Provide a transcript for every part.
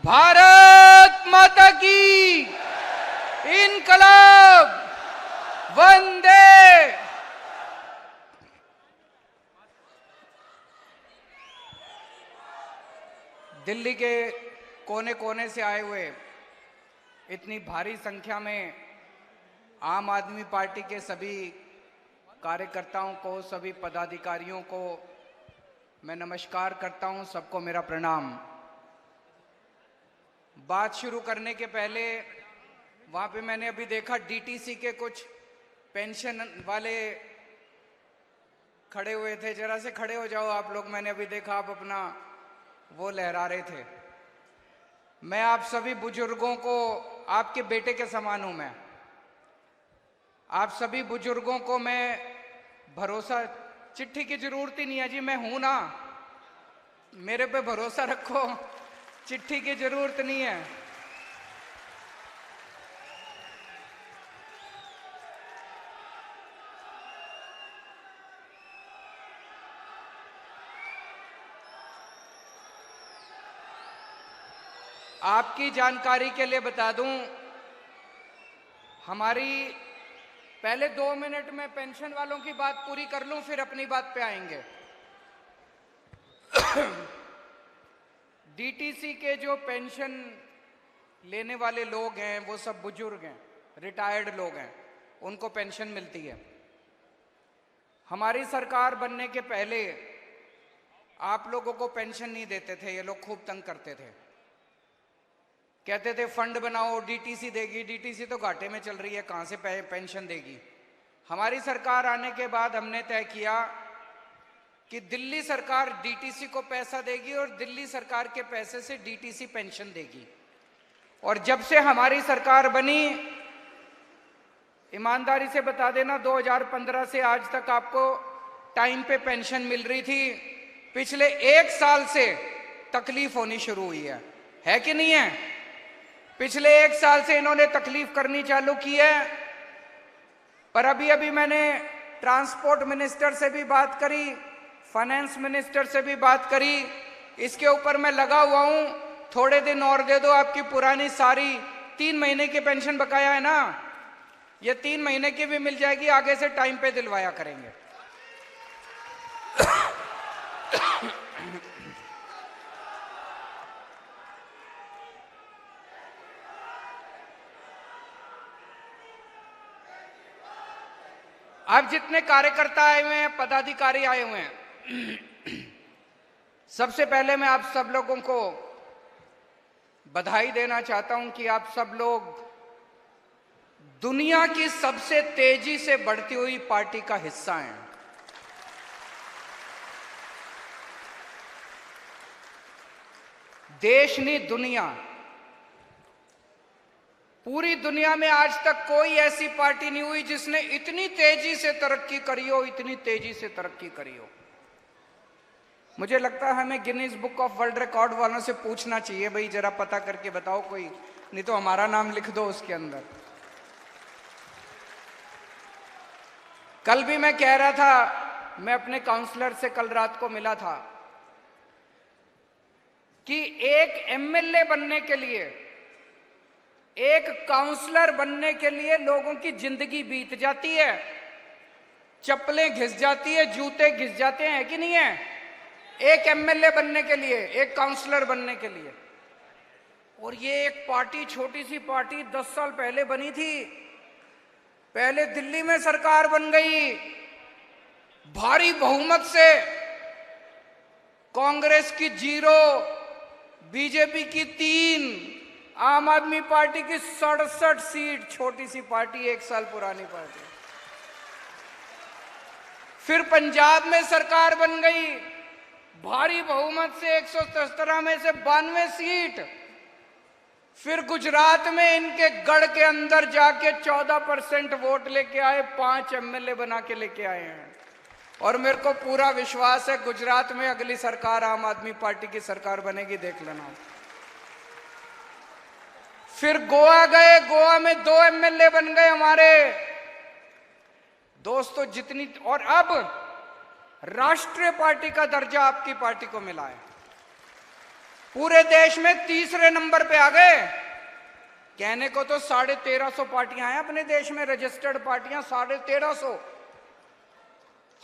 भारत माता की इनकलाब वंदे। दिल्ली के कोने कोने से आए हुए इतनी भारी संख्या में आम आदमी पार्टी के सभी कार्यकर्ताओं को, सभी पदाधिकारियों को मैं नमस्कार करता हूं। सबको मेरा प्रणाम। बात शुरू करने के पहले वहां पे मैंने अभी देखा डीटीसी के कुछ पेंशन वाले खड़े हुए थे। जरा से खड़े हो जाओ आप लोग। मैंने अभी देखा आप अपना वो लहरा रहे थे। मैं आप सभी बुजुर्गों को, आपके बेटे के समान हूं मैं। आप सभी बुजुर्गों को मैं भरोसा, चिट्ठी की जरूरत ही नहीं है जी, मैं हूं ना, मेरे पे भरोसा रखो, चिट्ठी की जरूरत नहीं है। आपकी जानकारी के लिए बता दूं, हमारी पहले 2 मिनट में पेंशन वालों की बात पूरी कर लूं, फिर अपनी बात पे आएंगे। डीटीसी के जो पेंशन लेने वाले लोग हैं वो सब बुजुर्ग हैं, रिटायर्ड लोग हैं, उनको पेंशन मिलती है। हमारी सरकार बनने के पहले आप लोगों को पेंशन नहीं देते थे। ये लोग खूब तंग करते थे, कहते थे फंड बनाओ, डीटीसी देगी। डीटीसी तो घाटे में चल रही है, कहां से पेंशन देगी। हमारी सरकार आने के बाद हमने तय किया कि दिल्ली सरकार डीटीसी को पैसा देगी और दिल्ली सरकार के पैसे से डीटीसी पेंशन देगी। और जब से हमारी सरकार बनी, ईमानदारी से बता देना, 2015 से आज तक आपको टाइम पे पेंशन मिल रही थी। पिछले 1 साल से तकलीफ होनी शुरू हुई है कि नहीं है? पिछले 1 साल से इन्होंने तकलीफ करनी चालू की है। पर अभी अभी मैंने ट्रांसपोर्ट मिनिस्टर से भी बात करी, फाइनेंस मिनिस्टर से भी बात करी। इसके ऊपर मैं लगा हुआ हूं, थोड़े दिन और दे दो, आपकी पुरानी सारी 3 महीने की पेंशन बकाया है ना, ये 3 महीने की भी मिल जाएगी। आगे से टाइम पे दिलवाया करेंगे। अब जितने कार्यकर्ता आए हुए हैं, पदाधिकारी आए हुए हैं, सबसे पहले मैं आप सब लोगों को बधाई देना चाहता हूं कि आप सब लोग दुनिया की सबसे तेजी से बढ़ती हुई पार्टी का हिस्सा हैं। देश नहीं, दुनिया, पूरी दुनिया में आज तक कोई ऐसी पार्टी नहीं हुई जिसने इतनी तेजी से तरक्की करी हो, इतनी तेजी से तरक्की करी हो। मुझे लगता है हमें Guinness book of world record वालों से पूछना चाहिए, भाई जरा पता करके बताओ कोई, नहीं तो हमारा नाम लिख दो उसके अंदर। कल भी मैं कह रहा था, मैं अपने काउंसलर से कल रात को मिला था, कि एक एमएलए बनने के लिए, एक काउंसलर बनने के लिए लोगों की जिंदगी बीत जाती है, चप्पलें घिस जाती है, जूते घिस जाते हैं कि नहीं है, एक एमएलए बनने के लिए, एक काउंसलर बनने के लिए। और ये एक पार्टी, छोटी सी पार्टी 10 साल पहले बनी थी। पहले दिल्ली में सरकार बन गई भारी बहुमत से, कांग्रेस की 0, बीजेपी की 3, आम आदमी पार्टी की 67 सीट। छोटी सी पार्टी, 1 साल पुरानी पार्टी। फिर पंजाब में सरकार बन गई भारी बहुमत से, 117 में से 92 सीट। फिर गुजरात में इनके गढ़ के अंदर जाके 14% वोट लेके आए, 5 एमएलए बना के लेके आए हैं। और मेरे को पूरा विश्वास है गुजरात में अगली सरकार आम आदमी पार्टी की सरकार बनेगी, देख लेना। फिर गोवा गए, गोवा में 2 एमएलए बन गए हमारे दोस्तों। जितनी, और अब राष्ट्रीय पार्टी का दर्जा आपकी पार्टी को मिला है। पूरे देश में तीसरे नंबर पे आ गए। कहने को तो 1350 पार्टियां हैं अपने देश में, रजिस्टर्ड पार्टियां 1350।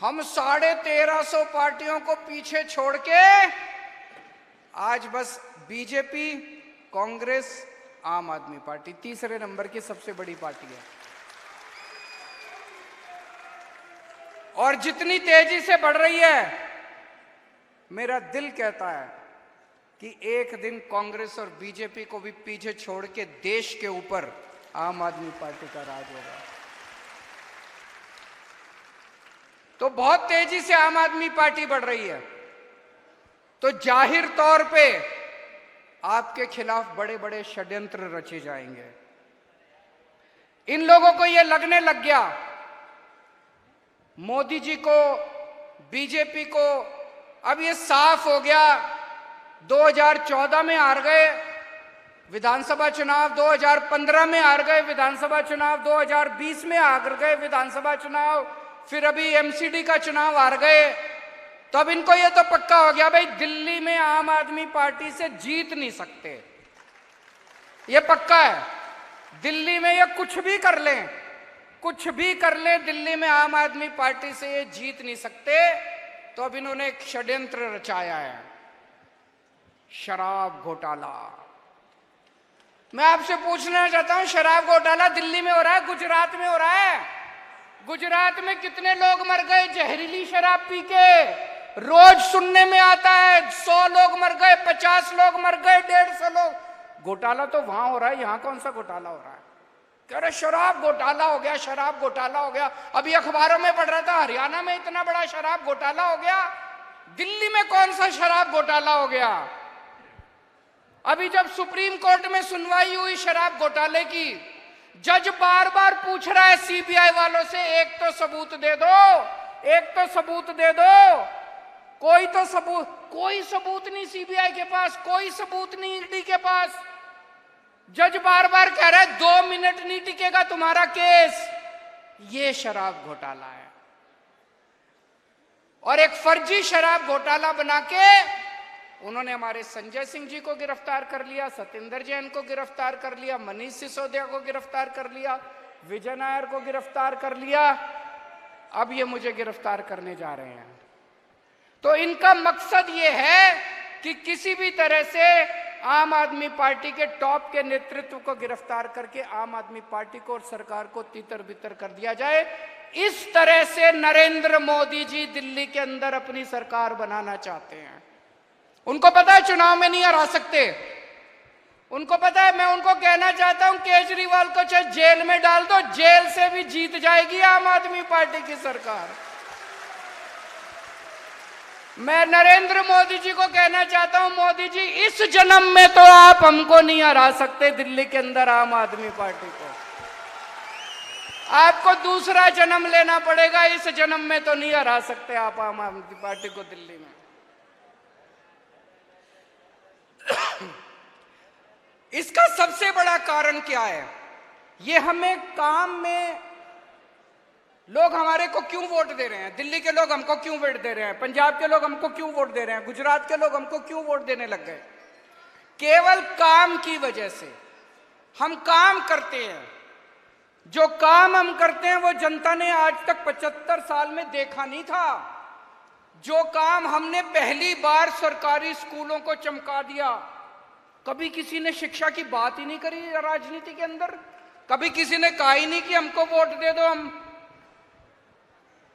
हम 1350 पार्टियों को पीछे छोड़ के आज बस बीजेपी, कांग्रेस, आम आदमी पार्टी तीसरे नंबर की सबसे बड़ी पार्टी है। और जितनी तेजी से बढ़ रही है, मेरा दिल कहता है कि एक दिन कांग्रेस और बीजेपी को भी पीछे छोड़ के देश के ऊपर आम आदमी पार्टी का राज होगा। तो बहुत तेजी से आम आदमी पार्टी बढ़ रही है, तो जाहिर तौर पे आपके खिलाफ बड़े बड़े षड्यंत्र रचे जाएंगे। इन लोगों को यह लगने लग गया मोदी जी को, बीजेपी को, अब ये साफ हो गया 2014 में हार गए विधानसभा चुनाव, 2015 में हार गए विधानसभा चुनाव, 2020 में हार गए विधानसभा चुनाव, फिर अभी एमसीडी का चुनाव हार गए। तो अब इनको ये तो पक्का हो गया भाई दिल्ली में आम आदमी पार्टी से जीत नहीं सकते, ये पक्का है। दिल्ली में ये कुछ भी कर लें, कुछ भी कर लें, दिल्ली में आम आदमी पार्टी से ये जीत नहीं सकते। तो अब इन्होंने एक षड्यंत्र रचाया है, शराब घोटाला। मैं आपसे पूछना चाहता हूं, शराब घोटाला दिल्ली में हो रहा है, गुजरात में हो रहा है। गुजरात में कितने लोग मर गए जहरीली शराब पी के, रोज सुनने में आता है 100 लोग मर गए, 50 लोग मर गए, 150 लोग। घोटाला तो वहां हो रहा है, यहां कौन सा घोटाला हो रहा है? कह रहे शराब घोटाला हो गया, शराब घोटाला हो गया। अभी अखबारों में पढ़ रहा था हरियाणा में इतना बड़ा शराब घोटाला हो गया, दिल्ली में कौन सा शराब घोटाला हो गया? अभी जब सुप्रीम कोर्ट में सुनवाई हुई शराब घोटाले की, जज बार बार पूछ रहा है सीबीआई वालों से, एक तो सबूत दे दो, एक तो सबूत दे दो। कोई तो सबूत, कोई सबूत नहीं सीबीआई के पास, कोई सबूत नहीं ईडी के पास। जज बार बार कह रहा है 2 मिनट नहीं टिकेगा तुम्हारा केस। ये शराब घोटाला है। और एक फर्जी शराब घोटाला बना के उन्होंने हमारे संजय सिंह जी को गिरफ्तार कर लिया, सत्येंद्र जैन को गिरफ्तार कर लिया, मनीष सिसोदिया को गिरफ्तार कर लिया, विजय नायर को गिरफ्तार कर लिया, अब ये मुझे गिरफ्तार करने जा रहे हैं। तो इनका मकसद ये है कि किसी भी तरह से आम आदमी पार्टी के टॉप के नेतृत्व को गिरफ्तार करके आम आदमी पार्टी को और सरकार को तितर बितर कर दिया जाए। इस तरह से नरेंद्र मोदी जी दिल्ली के अंदर अपनी सरकार बनाना चाहते हैं। उनको पता है चुनाव में नहीं हरा सकते, उनको पता है। मैं उनको कहना चाहता हूं केजरीवाल को चाहे जेल में डाल दो, जेल से भी जीत जाएगी आम आदमी पार्टी की सरकार। मैं नरेंद्र मोदी जी को कहना चाहता हूं, मोदी जी इस जन्म में तो आप हमको नहीं हरा सकते दिल्ली के अंदर आम आदमी पार्टी को। आपको दूसरा जन्म लेना पड़ेगा, इस जन्म में तो नहीं हरा सकते आप आम आदमी पार्टी को दिल्ली में। इसका सबसे बड़ा कारण क्या है? ये हमें काम में लोग हमारे को क्यों वोट दे रहे हैं, दिल्ली के लोग हमको क्यों वोट दे रहे हैं, पंजाब के लोग हमको क्यों वोट दे रहे हैं, गुजरात के लोग हमको क्यों वोट देने लग गए? केवल काम की वजह से। हम काम करते हैं, जो काम हम करते हैं वो जनता ने आज तक 75 साल में देखा नहीं था। जो काम हमने पहली बार सरकारी स्कूलों को चमका दिया, कभी किसी ने शिक्षा की बात ही नहीं करी राजनीति के अंदर, कभी किसी ने कहा ही नहीं कि हमको वोट दे दो, हम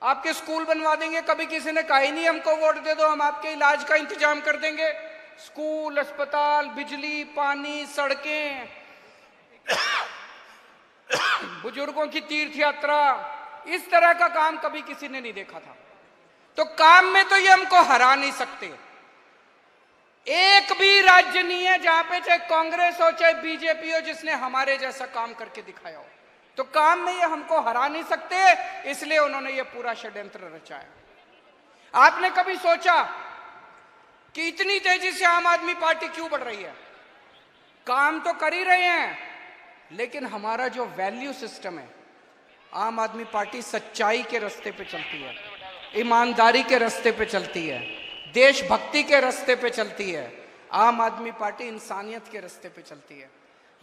आपके स्कूल बनवा देंगे, कभी किसी ने कहा ही नहीं हमको वोट दे दो, हम आपके इलाज का इंतजाम कर देंगे। स्कूल, अस्पताल, बिजली, पानी, सड़कें, बुजुर्गों की तीर्थ यात्रा, इस तरह का काम कभी किसी ने नहीं देखा था। तो काम में तो ये हमको हरा नहीं सकते। एक भी राज्य नहीं है जहां पे चाहे कांग्रेस हो चाहे बीजेपी हो जिसने हमारे जैसा काम करके दिखाया हो। तो काम में ये हमको हरा नहीं सकते, इसलिए उन्होंने ये पूरा षड्यंत्र रचाया। आपने कभी सोचा कि इतनी तेजी से आम आदमी पार्टी क्यों बढ़ रही है? काम तो कर ही रहे हैं, लेकिन हमारा जो वैल्यू सिस्टम है, आम आदमी पार्टी सच्चाई के रास्ते पे चलती है, ईमानदारी के रास्ते पे चलती है, देशभक्ति के रास्ते पे चलती है। आम आदमी पार्टी इंसानियत के रास्ते पे चलती है।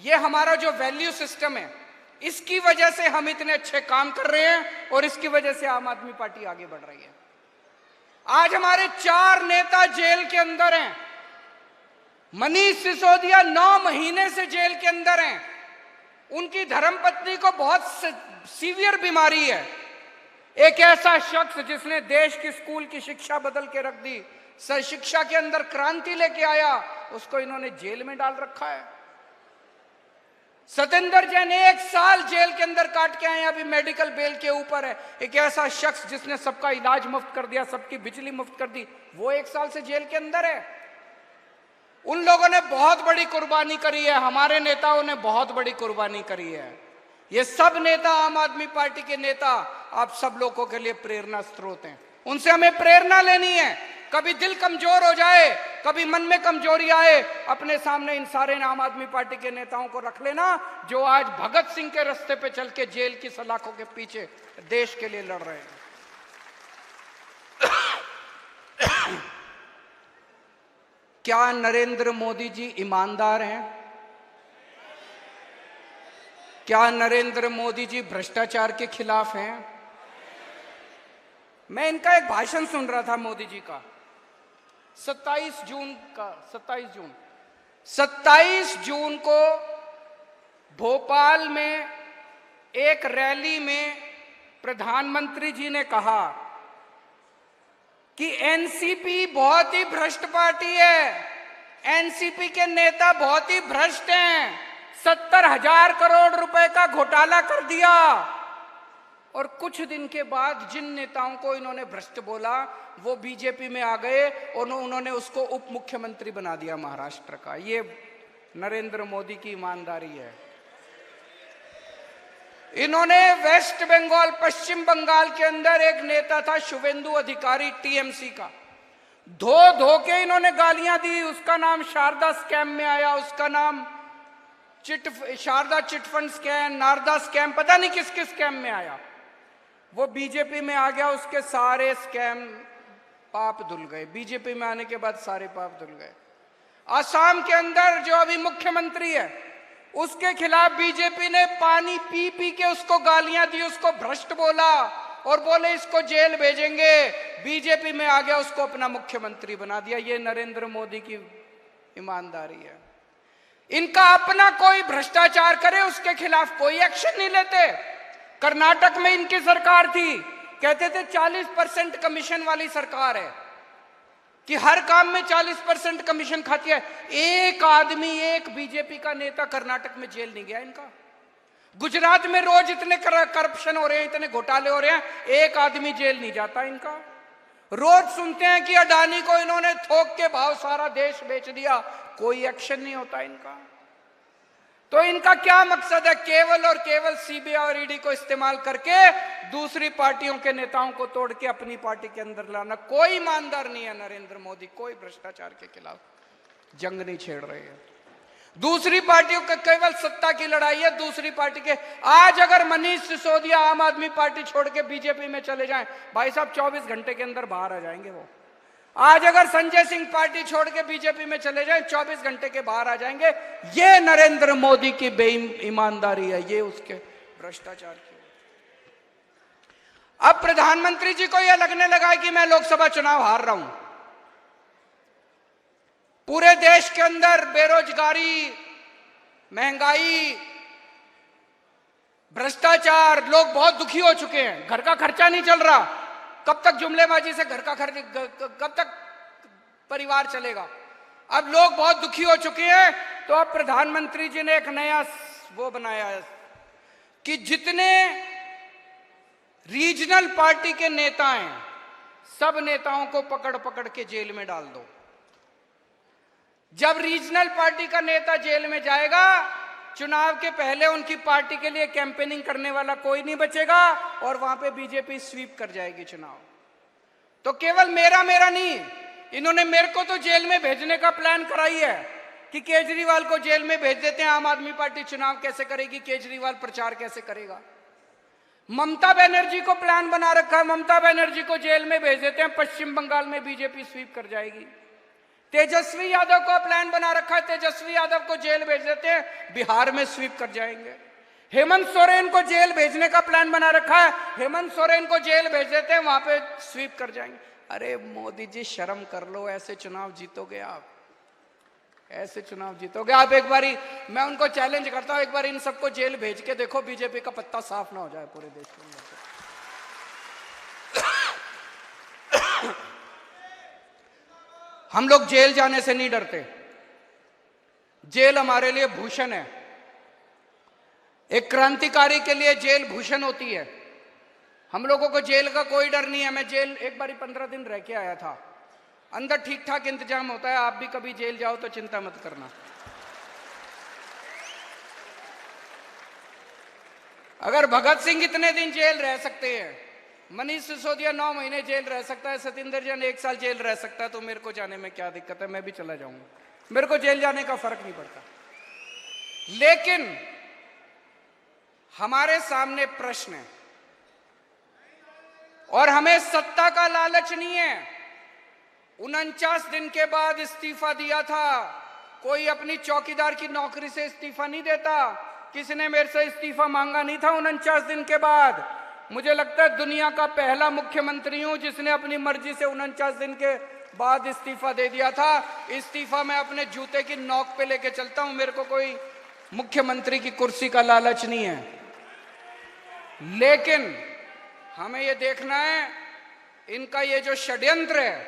ये हमारा जो वैल्यू सिस्टम है, इसकी वजह से हम इतने अच्छे काम कर रहे हैं और इसकी वजह से आम आदमी पार्टी आगे बढ़ रही है। आज हमारे 4 नेता जेल के अंदर हैं। मनीष सिसोदिया 9 महीने से जेल के अंदर हैं। उनकी धर्मपत्नी को बहुत सीवियर बीमारी है। एक ऐसा शख्स जिसने देश की स्कूल की शिक्षा बदल के रख दी, शिक्षा के अंदर क्रांति लेके आया, उसको इन्होंने जेल में डाल रखा है। सतेंद्र जैन 1 साल जेल के अंदर काट के आए, अभी मेडिकल बेल के ऊपर है। एक ऐसा शख्स जिसने सबका इलाज मुफ्त कर दिया, सबकी बिजली मुफ्त कर दी, वो 1 साल से जेल के अंदर है। उन लोगों ने बहुत बड़ी कुर्बानी करी है, हमारे नेताओं ने बहुत बड़ी कुर्बानी करी है। ये सब नेता, आम आदमी पार्टी के नेता, आप सब लोगों के लिए प्रेरणा स्रोत हैं। उनसे हमें प्रेरणा लेनी है। कभी दिल कमजोर हो जाए, कभी मन में कमजोरी आए, अपने सामने इन सारे आम आदमी पार्टी के नेताओं को रख लेना, जो आज भगत सिंह के रास्ते पे चल के जेल की सलाखों के पीछे देश के लिए लड़ रहे हैं। क्या नरेंद्र मोदी जी ईमानदार हैं? क्या नरेंद्र मोदी जी भ्रष्टाचार के खिलाफ हैं? मैं इनका एक भाषण सुन रहा था मोदी जी का, 27 जून को भोपाल में एक रैली में प्रधानमंत्री जी ने कहा कि एनसीपी बहुत ही भ्रष्ट पार्टी है, एनसीपी के नेता बहुत ही भ्रष्ट हैं, 70,000 करोड़ रुपए का घोटाला कर दिया। और कुछ दिन के बाद जिन नेताओं को इन्होंने भ्रष्ट बोला, वो बीजेपी में आ गए और उन्होंने उसको उप मुख्यमंत्री बना दिया महाराष्ट्र का। ये नरेंद्र मोदी की ईमानदारी है। इन्होंने वेस्ट बंगाल, पश्चिम बंगाल के अंदर एक नेता था शुवेंदु अधिकारी, टीएमसी का, धो धो के इन्होंने गालियां दी। उसका नाम शारदा स्कैम में आया, उसका नाम Sharada chit fund scam, Narada scam, पता नहीं किस किस स्कैम में आया। वो बीजेपी में आ गया, उसके सारे स्कैम पाप धुल गए। बीजेपी में आने के बाद सारे पाप धुल गए। असम के अंदर जो अभी मुख्यमंत्री है, उसके खिलाफ बीजेपी ने पानी पी पी के उसको गालियां दी, उसको भ्रष्ट बोला और बोले इसको जेल भेजेंगे। बीजेपी में आ गया, उसको अपना मुख्यमंत्री बना दिया। ये नरेंद्र मोदी की ईमानदारी है। इनका अपना कोई भ्रष्टाचार करे, उसके खिलाफ कोई एक्शन नहीं लेते। कर्नाटक में इनकी सरकार थी, कहते थे 40% कमीशन वाली सरकार है, कि हर काम में 40% कमीशन खाती है। एक आदमी, एक बीजेपी का नेता कर्नाटक में जेल नहीं गया इनका। गुजरात में रोज इतने करप्शन हो रहे हैं, इतने घोटाले हो रहे हैं, एक आदमी जेल नहीं जाता इनका। रोज सुनते हैं कि अडानी को इन्होंने थोक के भाव सारा देश बेच दिया, कोई एक्शन नहीं होता इनका। तो इनका क्या मकसद है? केवल और केवल सीबीआई और ईडी को इस्तेमाल करके दूसरी पार्टियों के नेताओं को तोड़ के अपनी पार्टी के अंदर लाना। कोई ईमानदार नहीं है नरेंद्र मोदी, कोई भ्रष्टाचार के खिलाफ जंग नहीं छेड़ रहे हैं। दूसरी पार्टियों का केवल सत्ता की लड़ाई है, दूसरी पार्टी के। आज अगर मनीष सिसोदिया आम आदमी पार्टी छोड़ के बीजेपी में चले जाएं, भाई साहब 24 घंटे के अंदर बाहर आ जाएंगे वो। आज अगर संजय सिंह पार्टी छोड़ के बीजेपी में चले जाएं, 24 घंटे के बाहर आ जाएंगे। ये नरेंद्र मोदी की बेईमानदारी है, ये उसके भ्रष्टाचार की। अब प्रधानमंत्री जी को यह लगने लगा है कि मैं लोकसभा चुनाव हार रहा हूं। पूरे देश के अंदर बेरोजगारी, महंगाई, भ्रष्टाचार, लोग बहुत दुखी हो चुके हैं। घर का खर्चा नहीं चल रहा। कब तक जुमलेबाजी से घर का खर्च, कब तक परिवार चलेगा? अब लोग बहुत दुखी हो चुके हैं। तो अब प्रधानमंत्री जी ने एक नया वो बनाया है कि जितने रीजनल पार्टी के नेता हैं, सब नेताओं को पकड़ पकड़ के जेल में डाल दो। जब रीजनल पार्टी का नेता जेल में जाएगा, चुनाव के पहले उनकी पार्टी के लिए कैंपेनिंग करने वाला कोई नहीं बचेगा और वहां पे बीजेपी स्वीप कर जाएगी चुनाव। तो केवल मेरा नहीं, इन्होंने मेरे को तो जेल में भेजने का प्लान कराई है कि केजरीवाल को जेल में भेज देते हैं। आम आदमी पार्टी चुनाव कैसे करेगी, केजरीवाल प्रचार कैसे करेगा? ममता बनर्जी को प्लान बना रखा है, ममता बनर्जी को जेल में भेज देते हैं, पश्चिम बंगाल में बीजेपी स्वीप कर जाएगी। तेजस्वी यादव का प्लान बना रखा है, तेजस्वी यादव को जेल भेज देते हैं, बिहार में स्वीप कर जाएंगे। हेमंत सोरेन को जेल भेजने का प्लान बना रखा है, हेमंत सोरेन को जेल भेज देते हैं, वहां पे स्वीप कर जाएंगे। अरे मोदी जी शर्म कर लो, ऐसे चुनाव जीतोगे आप, ऐसे चुनाव जीतोगे आप। एक बारी मैं उनको चैलेंज करता हूं, एक बार इन सबको जेल भेज के देखो, बीजेपी का पत्ता साफ ना हो जाए पूरे देश के अंदर। हम लोग जेल जाने से नहीं डरते, जेल हमारे लिए भूषण है। एक क्रांतिकारी के लिए जेल भूषण होती है। हम लोगों को जेल का कोई डर नहीं है। मैं जेल एक बारी 15 दिन रह के आया था, अंदर ठीक ठाक इंतजाम होता है। आप भी कभी जेल जाओ तो चिंता मत करना। अगर भगत सिंह इतने दिन जेल रह सकते हैं, मनीष सिसोदिया 9 महीने जेल रह सकता है, सतिंदर जैन 1 साल जेल रह सकता है, तो मेरे को जाने में क्या दिक्कत है? मैं भी चला जाऊंगा, मेरे को जेल जाने का फर्क नहीं पड़ता। लेकिन हमारे सामने प्रश्न है और हमें सत्ता का लालच नहीं है। 49 दिन के बाद इस्तीफा दिया था, कोई अपनी चौकीदार की नौकरी से इस्तीफा नहीं देता। किसी ने मेरे से इस्तीफा मांगा नहीं था 49 दिन के बाद। मुझे लगता है दुनिया का पहला मुख्यमंत्री हूं जिसने अपनी मर्जी से 49 दिन के बाद इस्तीफा दे दिया था। इस्तीफा मैं अपने जूते की नोक पे लेके चलता हूं, मेरे को कोई मुख्यमंत्री की कुर्सी का लालच नहीं है। लेकिन हमें यह देखना है इनका ये जो षड्यंत्र है,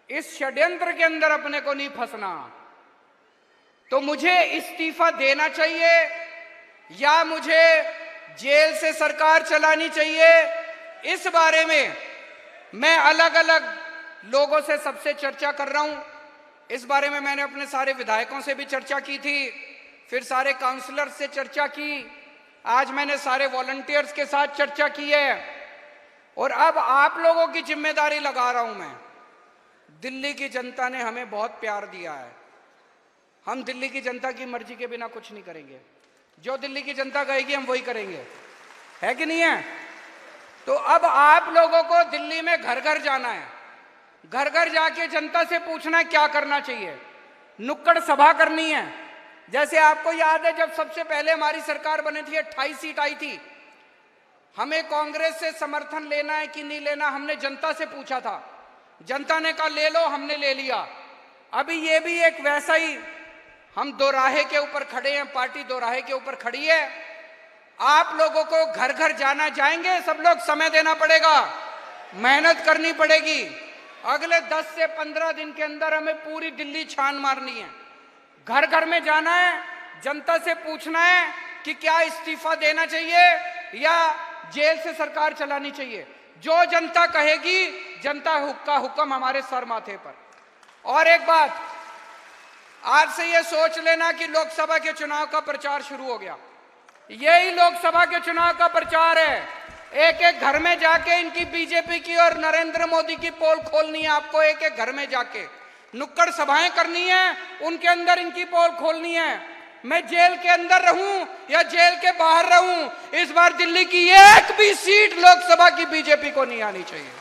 इस षड्यंत्र के अंदर अपने को नहीं फंसना। तो मुझे इस्तीफा देना चाहिए या मुझे जेल से सरकार चलानी चाहिए, इस बारे में मैं अलग अलग लोगों से सबसे चर्चा कर रहा हूं। इस बारे में मैंने अपने सारे विधायकों से भी चर्चा की थी, फिर सारे काउंसलर से चर्चा की, आज मैंने सारे वॉलंटियर्स के साथ चर्चा की है और अब आप लोगों की जिम्मेदारी लगा रहा हूं मैं। दिल्ली की जनता ने हमें बहुत प्यार दिया है, हम दिल्ली की जनता की मर्जी के बिना कुछ नहीं करेंगे। जो दिल्ली की जनता कहेगी हम वही करेंगे, है कि नहीं है? तो अब आप लोगों को दिल्ली में घर घर जाना है, घर घर जाके जनता से पूछना है क्या करना चाहिए, नुक्कड़ सभा करनी है। जैसे आपको याद है जब सबसे पहले हमारी सरकार बनी थी 28 सीट आई थी, हमें कांग्रेस से समर्थन लेना है कि नहीं लेना, हमने जनता से पूछा था, जनता ने कहा ले लो, हमने ले लिया। अभी ये भी एक वैसा ही, हम दोराहे के ऊपर खड़े हैं, पार्टी दोराहे के ऊपर खड़ी है। आप लोगों को घर घर जाना, जाएंगे सब लोग, समय देना पड़ेगा, मेहनत करनी पड़ेगी। अगले 10 से 15 दिन के अंदर हमें पूरी दिल्ली छान मारनी है, घर घर में जाना है, जनता से पूछना है कि क्या इस्तीफा देना चाहिए या जेल से सरकार चलानी चाहिए। जो जनता कहेगी, जनता का हुक्म हमारे सर माथे पर। और एक बात, आज से ये सोच लेना कि लोकसभा के चुनाव का प्रचार शुरू हो गया। यही लोकसभा के चुनाव का प्रचार है। एक एक घर में जाके इनकी बीजेपी की और नरेंद्र मोदी की पोल खोलनी है आपको, एक एक घर में जाके नुक्कड़ सभाएं करनी है, उनके अंदर इनकी पोल खोलनी है। मैं जेल के अंदर रहूं या जेल के बाहर रहूं, इस बार दिल्ली की एक भी सीट लोकसभा की बीजेपी को नहीं आनी चाहिए।